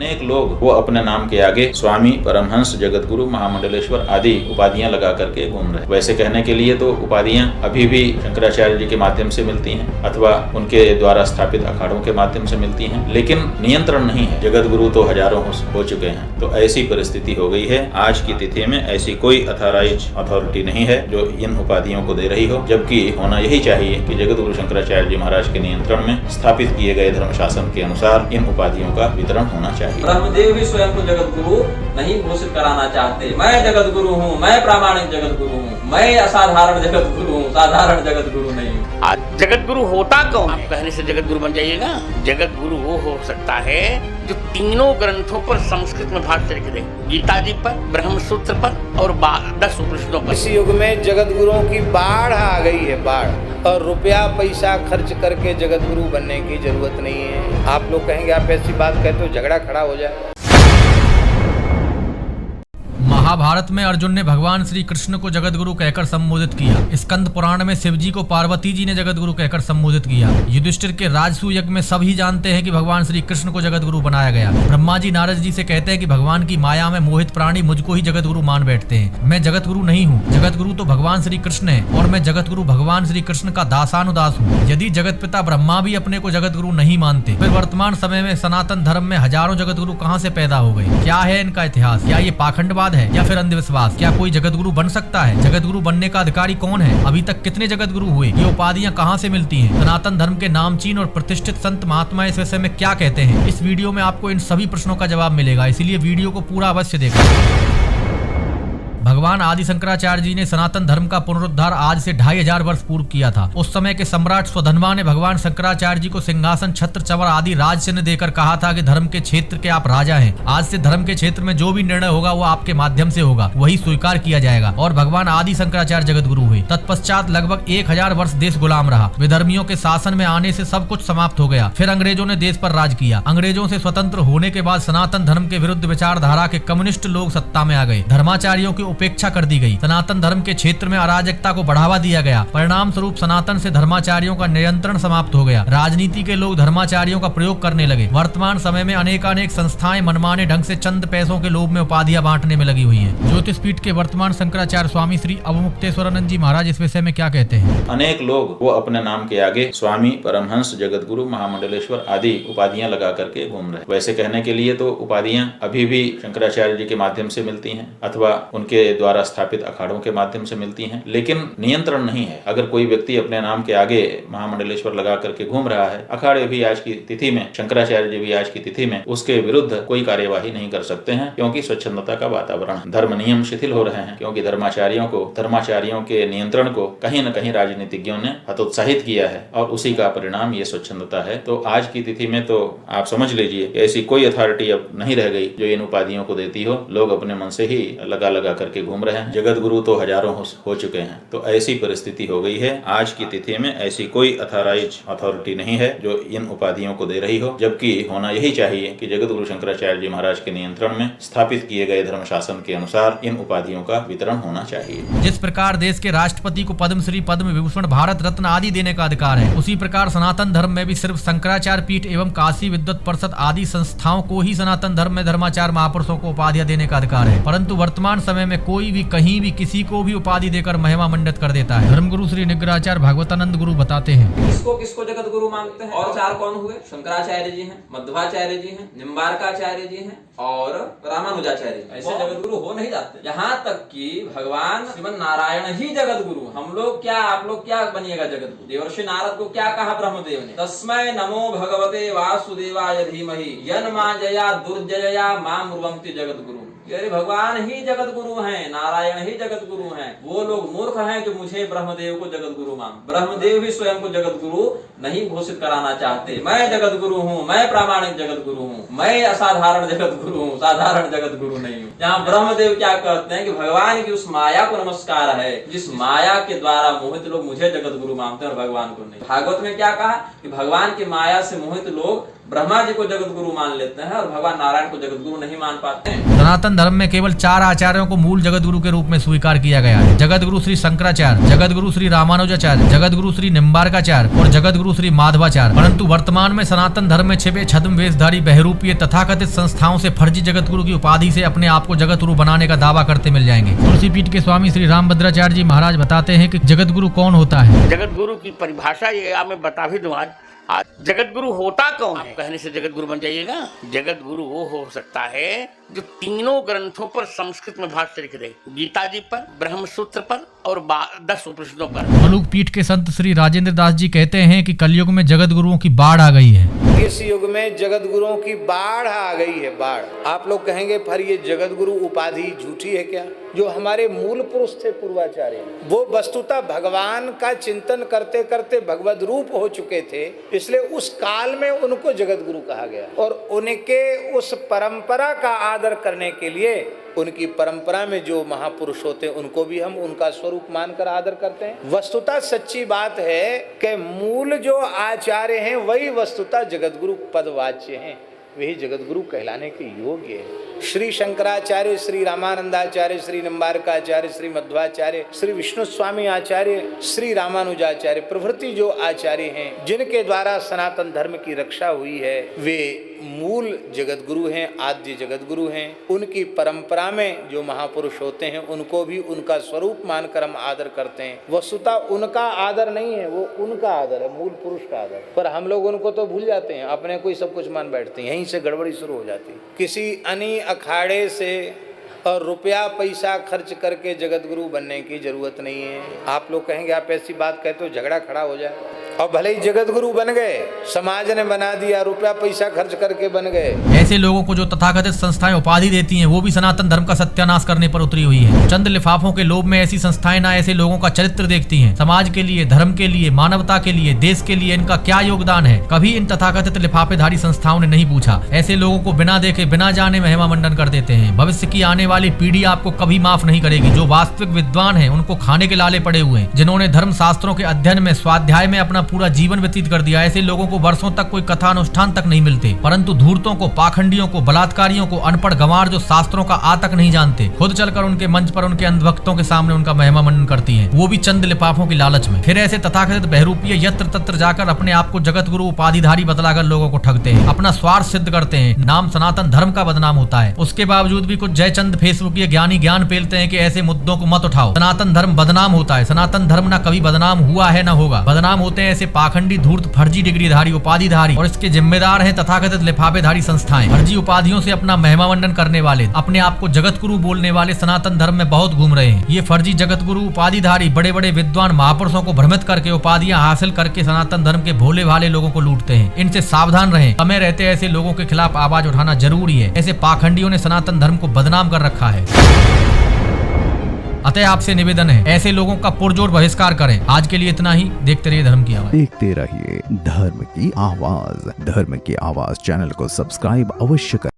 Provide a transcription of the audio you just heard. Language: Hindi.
अनेक लोग वो अपने नाम के आगे स्वामी, परमहंस, जगत गुरु, महामंडलेश्वर आदि उपाधियां लगा करके घूम रहे। वैसे कहने के लिए तो उपाधियां अभी भी शंकराचार्य जी के माध्यम से मिलती हैं अथवा उनके द्वारा स्थापित अखाड़ों के माध्यम से मिलती हैं, लेकिन नियंत्रण नहीं है। जगत गुरु तो हजारों हो चुके हैं। तो ऐसी परिस्थिति हो गई है। आज की तिथि में ऐसी कोई अथॉराइज अथॉरिटी नहीं है जो इन उपाधियों को दे रही हो, जबकि होना यही चाहिए कि जगत गुरु शंकराचार्य जी महाराज के नियंत्रण में स्थापित किए गए धर्मशासन के अनुसार इन उपाधियों का वितरण होना चाहिए। ब्रह्मदेव भी स्वयं को जगत गुरु नहीं घोषित कराना चाहते। मैं जगत गुरु हूँ, मैं प्रामाणिक जगत गुरु हूँ, मैं असाधारण जगत गुरु हूँ, साधारण जगत गुरु नहीं हूँ। आज जगत गुरु होता कौन है? पहले से जगत गुरु बन जाइएगा। जगत गुरु वो हो सकता है जो तीनों ग्रंथों पर संस्कृत में भाष्य लिख दे, गीता जी पर, ब्रह्म सूत्र पर और 10 उपनिषदों पर। इस युग में जगत गुरुओं की बाढ़ आ गई है, बाढ़। और रुपया पैसा खर्च करके जगत गुरु बनने की जरूरत नहीं है। आप लोग कहेंगे आप ऐसी बात कहते हो झगड़ा खड़ा हो जाए। महाभारत में अर्जुन ने भगवान श्री कृष्ण को जगत गुरु कहकर संबोधित किया। स्कंद पुराण में शिव जी को पार्वती जी ने जगत गुरु कहकर संबोधित किया। युधिष्ठिर के राजसूय यज्ञ में सभी जानते हैं कि भगवान श्री कृष्ण को जगत गुरु बनाया गया। ब्रह्मा जी नारद जी से कहते हैं कि भगवान की माया में मोहित प्राणी मुझको ही जगत गुरु मान बैठते हैं। मैं जगत गुरु नहीं हूँ। जगत गुरु तो भगवान श्री कृष्ण है और मैं जगत गुरु भगवान श्री कृष्ण का दासानुदास हूँ। यदि जगत पिता ब्रह्मा भी अपने को जगत गुरु नहीं मानते, फिर वर्तमान समय में सनातन धर्म में हजारों जगत गुरु कहाँ से पैदा हो गए? क्या है इनका इतिहास? क्या ये पाखंडवाद है या फिर अंधविश्वास? क्या कोई जगत गुरु बन सकता है? जगत गुरु बनने का अधिकारी कौन है? अभी तक कितने जगत गुरु हुए? ये उपाधियां कहां से मिलती हैं? सनातन धर्म के नामचीन और प्रतिष्ठित संत महात्मा इस विषय में क्या कहते हैं? इस वीडियो में आपको इन सभी प्रश्नों का जवाब मिलेगा, इसलिए वीडियो को पूरा अवश्य देखना। भगवान आदि शंकराचार्य जी ने सनातन धर्म का पुनरुद्धार आज से 2500 वर्ष पूर्व किया था। उस समय के सम्राट स्वधन्वा ने भगवान शंकराचार्य जी को सिंहासन, छत्र, चवर आदि राज चिन्ह देकर कहा था कि धर्म के क्षेत्र के आप राजा हैं। आज से धर्म के क्षेत्र में जो भी निर्णय होगा वो आपके माध्यम से होगा, वही स्वीकार किया जाएगा। और भगवान आदि शंकराचार्य जगत गुरु हुए। तत्पश्चात लगभग 1000 वर्ष देश गुलाम रहा। विधर्मियों के शासन में आने से सब कुछ समाप्त हो गया। फिर अंग्रेजों ने देश पर राज किया। अंग्रेजों से स्वतंत्र होने के बाद सनातन धर्म के विरुद्ध विचारधारा के कम्युनिस्ट लोग सत्ता में आ गए। धर्माचार्यों की उपेक्षा कर दी गई। सनातन धर्म के क्षेत्र में अराजकता को बढ़ावा दिया गया। परिणाम स्वरूप सनातन से धर्माचार्यों का नियंत्रण समाप्त हो गया। राजनीति के लोग धर्माचार्यों का प्रयोग करने लगे। वर्तमान समय में अनेकानेक संस्थाएं मनमाने ढंग से चंद पैसों के लोभ में उपाधियां बांटने में लगी हुई हैं। ज्योतिषपीठ के वर्तमान शंकराचार्य स्वामी श्री अवमुक्तेश्वरानंद जी महाराज इस विषय में क्या कहते हैं? अनेक लोग वो अपने नाम के आगे स्वामी, परमहंस, जगत गुरु, महामंडलेश्वर आदि उपाधियां लगा करके घूम रहे। वैसे कहने के लिए तो उपाधियां अभी भी शंकराचार्य जी के माध्यम से मिलती हैं अथवा उनके द्वारा स्थापित अखाड़ों के माध्यम से मिलती हैं, लेकिन नियंत्रण नहीं है। अगर कोई व्यक्ति अपने नाम के आगे महामंडलेश्वर लगा करके घूम रहा है, अखाड़े भी आज की तिथि में, शंकराचार्य जी भी आज की तिथि में उसके विरुद्ध कोई कार्यवाही नहीं कर सकते हैं, क्योंकि स्वच्छंदता का वातावरण, धर्म नियम शिथिल हो रहे हैं। क्योंकि धर्माचार्यों के नियंत्रण को कहीं न कहीं राजनीतिज्ञों ने हतोत्साहित किया है और उसी का परिणाम ये स्वच्छंदता है। तो आज की तिथि में तो आप समझ लीजिए ऐसी कोई अथॉरिटी अब नहीं रह गई जो इन उपाधियों को देती हो। लोग अपने मन से ही लगा करके घूम रहे हैं। जगत गुरु तो हजारों हो चुके हैं। तो ऐसी परिस्थिति हो गई है। आज की तिथि में ऐसी कोई अथॉराइज अथॉरिटी नहीं है जो इन उपाधियों को दे रही हो, जबकि होना यही चाहिए कि जगत गुरु शंकराचार्य जी महाराज के नियंत्रण में स्थापित किए गए धर्मशासन के अनुसार इन उपाधियों का वितरण होना चाहिए। जिस प्रकार देश के राष्ट्रपति को पद्मश्री, पद्म विभूषण, भारत रत्न आदि देने का अधिकार है, उसी प्रकार सनातन धर्म में भी सिर्फ शंकराचार्य पीठ एवं काशी विद्वत परिषद आदि संस्थाओं को ही सनातन धर्म में धर्माचार्य महापुरुषों को उपाधियां देने का अधिकार है। परंतु वर्तमान समय में कोई भी कहीं भी किसी को भी उपाधि देकर महिमा मंडित कर देता है। धर्मगुरु श्री निग्रहाचार्य भागवतानंद गुरु बताते हैं, किसको जगत गुरु मानते हैं? और 4 कौन हुए? शंकराचार्य जी हैं, मध्वाचार्य जी हैं, निम्बार्काचार्य जी हैं और रामानुजाचार्य जी। ऐसे जगत गुरु हो नहीं जाते। यहाँ तक कि भगवान श्रीमन नारायण ही जगत गुरु। हम लोग क्या, आप लोग क्या बनिएगा जगत गुरु? देवर्षि नारद को क्या कहा ब्रह्मदेव ने? तस्मै नमो भगवते वासुदेवाय धीमहि यन्माजया दुर्जया मां ब्रुवन्ति जगत गुरु। अरे भगवान ही जगत गुरु हैं, नारायण ही जगत गुरु हैं। वो लोग मूर्ख हैं जो मुझे ब्रह्मदेव को जगत गुरु मान। ब्रह्मदेव भी स्वयं को जगत गुरु नहीं घोषित कराना चाहते। मैं जगत गुरु हूँ, मैं प्रामाणिक जगत गुरु हूँ, मैं असाधारण जगत गुरु हूँ, साधारण जगत गुरु नहीं हूँ। यहाँ ब्रह्मदेव क्या कहते हैं कि भगवान की उस माया को नमस्कार है जिस माया के द्वारा मोहित लोग मुझे जगत गुरु मानते हैं और भगवान को नहीं। भागवत में क्या कहा कि भगवान की माया से मोहित लोग ब्रह्मा जी को जगत गुरु मान लेते हैं और भगवान नारायण को जगत गुरु नहीं मान पाते हैं। सनातन धर्म में केवल 4 आचार्यों को मूल जगत गुरु के रूप में स्वीकार किया गया है। जगत गुरु श्री शंकराचार्य, जगत गुरु श्री रामानुजाचार्य, जगत गुरु श्री निम्बार्काचार्य और जगत गुरु श्री माधवाचार्य। परंतु वर्तमान में सनातन धर्म में छिपे छद्म वेशधारी बहरूपीय तथाकथित संस्थाओं से फर्जी जगत गुरु की उपाधि से अपने आप को जगत गुरु बनाने का दावा करते मिल जाएंगे। तुलसी पीठ के स्वामी श्री रामभद्राचार्य जी महाराज बताते हैं कि जगत गुरु कौन होता है। जगत गुरु की परिभाषा ये मैं बता भी दूं। आज जगत गुरु होता कौन है? कहने से जगत गुरु बन जाइएगा। जगत गुरु वो हो सकता है जो तीनों ग्रंथों पर संस्कृत में भाष्य लिख दे, गीता जी पर, ब्रह्म सूत्र पर और 10 उपनिषदों पर। मलुक पीठ के संत श्री राजेंद्र दास जी कहते हैं कि कलयुग में जगत गुरुओं की बाढ़ आ गई है। इस युग में जगत गुरुओं की बाढ़ आ गई है, बाढ़। आप लोग कहेंगे फिर ये जगत गुरु उपाधि झूठी है क्या? जो हमारे मूल पुरुष थे, पूर्वाचार्य, वो वस्तुतः भगवान का चिंतन करते करते भगवद रूप हो चुके थे, इसलिए उस काल में उनको जगत गुरु कहा गया। और उनके उस परंपरा का आदर करने के लिए उनकी परंपरा में जो महापुरुष होते हैं उनको भी हम उनका स्वरूप मानकर आदर करते हैं। वस्तुतः सच्ची बात है कि मूल जो आचार्य हैं वही वस्तुतः जगतगुरु पदवाच्य हैं, वही जगतगुरु कहलाने के योग्य है। श्री शंकराचार्य, श्री रामानंदाचार्य, श्री निम्बार्काचार्य, श्री मध्वाचार्य, श्री विष्णु स्वामी आचार्य, श्री रामानुजाचार्य प्रभृति जो आचार्य हैं जिनके द्वारा सनातन धर्म की रक्षा हुई है, वे मूल जगत गुरु हैं, आद्य जगत गुरु हैं। उनकी परंपरा में जो महापुरुष होते हैं उनको भी उनका स्वरूप मानकर हम आदर करते हैं। वस्तुतः उनका आदर नहीं है, वो उनका आदर है, मूल पुरुष का आदर। पर हम लोग उनको तो भूल जाते हैं, अपने को ही सब कुछ मान बैठते हैं। यहीं से गड़बड़ी शुरू हो जाती है। किसी अनी अखाड़े से और रुपया पैसा खर्च करके जगत गुरु बनने की जरूरत नहीं है। आप लोग कहेंगे आप ऐसी बात कहते हो झगड़ा खड़ा हो जाए, और भले ही जगत गुरु बन गए, समाज ने बना दिया, रुपया पैसा खर्च करके बन गए। ऐसे लोगों को जो तथाकथित संस्थाएं उपाधि देती हैं वो भी सनातन धर्म का सत्यानाश करने पर उतरी हुई है। चंद लिफाफों के लोभ में ऐसी संस्थाएं ना ऐसे लोगों का चरित्र देखती हैं। समाज के लिए, धर्म के लिए, मानवता के लिए, देश के लिए इनका क्या योगदान है, कभी इन तथाकथित लिफाफेधारी संस्थाओं ने नहीं पूछा। ऐसे लोगों को बिना देखे बिना जाने महिमा मंडन कर देते हैं। भविष्य की आने वाली पीढ़ी आपको कभी माफ नहीं करेगी। जो वास्तविक विद्वान है उनको खाने के लाले पड़े हुए हैं, जिन्होंने धर्म शास्त्रों के अध्ययन में, स्वाध्याय में अपना पूरा जीवन व्यतीत कर दिया। ऐसे लोगों को वर्षों तक कोई कथा अनुष्ठान तक नहीं मिलते, परंतु धूर्तों को, पाखंडियों को, बलात्कारियों को, अनपढ़ गंवार जो शास्त्रों का आ तक नहीं जानते, खुद चलकर उनके मंच पर उनके अंधभक्तों के सामने उनका महिमा मंडन करती हैं, वो भी चंद लिफाफों की लालच में। फिर ऐसे तथाकथित बहरूपीय यत्र तत्र जाकर अपने आप को जगत गुरु उपाधिधारी बतलाकर लोगों को ठगते हैं, अपना स्वार्थ सिद्ध करते हैं। नाम सनातन धर्म का बदनाम होता है। उसके बावजूद भी कुछ जयचंद फेसबुकीय ज्ञानी ज्ञान पेलते हैं कि ऐसे मुद्दों को मत उठाओ, सनातन धर्म बदनाम होता है। सनातन धर्म ना कभी बदनाम हुआ है ना होगा। बदनाम होते हैं ऐसे पाखंडी, धूर्त, फर्जी डिग्रीधारी, उपाधिधारी, और इसके जिम्मेदार हैं तथाकथित लिफाफेधारी संस्थाएं। फर्जी उपाधियों से अपना महिमा मंडन करने वाले, अपने आप को जगत गुरु बोलने वाले सनातन धर्म में बहुत घूम रहे हैं। ये फर्जी जगत गुरु उपाधिधारी बड़े बड़े विद्वान महापुरुषों को भ्रमित करके उपाधियां हासिल करके सनातन धर्म के भोले भाले लोगों को लूटते हैं। इनसे सावधान रहें। समय रहते ऐसे लोगों के खिलाफ आवाज उठाना जरूरी है। ऐसे पाखंडियों ने सनातन धर्म को बदनाम कर रखा है। अतः आपसे निवेदन है, ऐसे लोगों का पुरजोर बहिष्कार करें। आज के लिए इतना ही। देखते रहिए धर्म की आवाज। देखते रहिए धर्म की आवाज। धर्म की आवाज चैनल को सब्सक्राइब अवश्य करें।